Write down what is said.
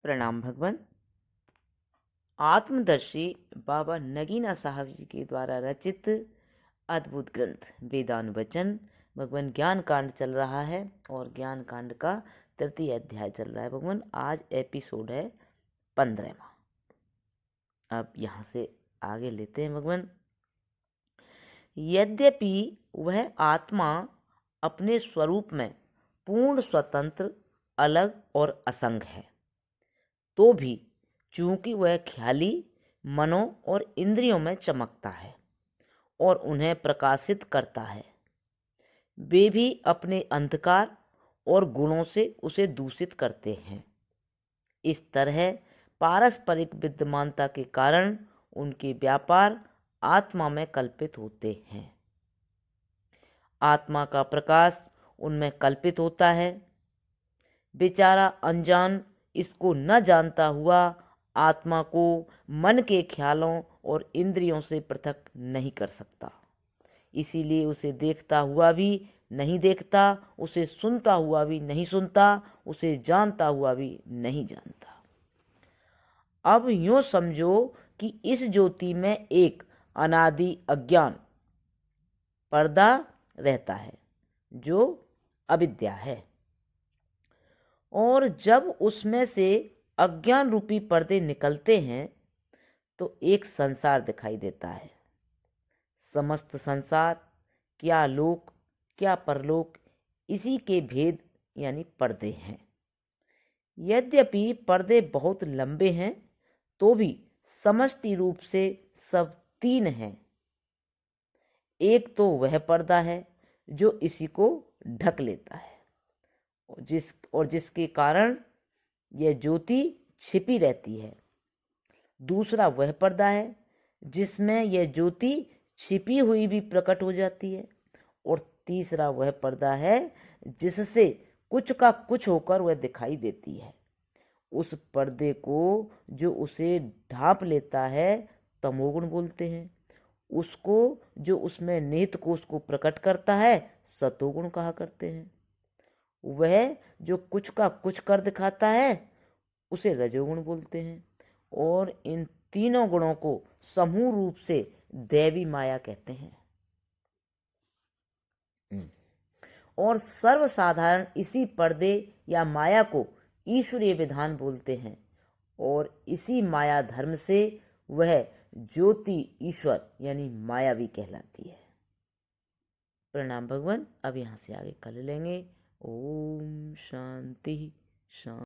प्रणाम भगवान। आत्मदर्शी बाबा नगीना साहब जी के द्वारा रचित अद्भुत ग्रंथ वेदानुवचन भगवान ज्ञान कांड चल रहा है और ज्ञान कांड का तृतीय अध्याय चल रहा है भगवान। आज एपिसोड है 15वां। अब यहाँ से आगे लेते हैं भगवान। यद्यपि वह आत्मा अपने स्वरूप में पूर्ण स्वतंत्र, अलग और असंग है, तो भी चूंकि वह ख्याली मनों और इंद्रियों में चमकता है और उन्हें प्रकाशित करता है, वे भी अपने अंधकार और गुणों से उसे दूषित करते हैं। इस तरह पारस्परिक विद्यमानता के कारण उनके व्यापार आत्मा में कल्पित होते हैं। आत्मा का प्रकाश उनमें कल्पित होता है। बेचारा अनजान, इसको न जानता हुआ आत्मा को मन के ख्यालों और इंद्रियों से पृथक नहीं कर सकता। इसीलिए उसे देखता हुआ भी नहीं देखता, उसे सुनता हुआ भी नहीं सुनता, उसे जानता हुआ भी नहीं जानता। अब यूं समझो कि इस ज्योति में एक अनादि अज्ञान पर्दा रहता है जो अविद्या है, और जब उसमें से अज्ञान रूपी पर्दे निकलते हैं तो एक संसार दिखाई देता है। समस्त संसार, क्या लोक क्या परलोक, इसी के भेद यानी पर्दे हैं। यद्यपि पर्दे बहुत लंबे हैं तो भी समष्टि रूप से सब तीन हैं। एक तो वह पर्दा है जो इसी को ढक लेता है और जिसके कारण यह ज्योति छिपी रहती है। दूसरा वह पर्दा है जिसमें यह ज्योति छिपी हुई भी प्रकट हो जाती है। और तीसरा वह पर्दा है जिससे कुछ का कुछ होकर वह दिखाई देती है। उस पर्दे को जो उसे ढांप लेता है तमोगुण बोलते हैं। उसको जो उसमें निहित को उसको प्रकट करता है सतोगुण कहा करते हैं। वह जो कुछ का कुछ कर दिखाता है उसे रजोगुण बोलते हैं। और इन तीनों गुणों को समूह रूप से दैवी माया कहते हैं। और सर्वसाधारण इसी पर्दे या माया को ईश्वरीय विधान बोलते हैं। और इसी माया धर्म से वह ज्योति ईश्वर यानी मायावी कहलाती है। प्रणाम भगवान। अब यहाँ से आगे कल लेंगे। ओम शांति शांति।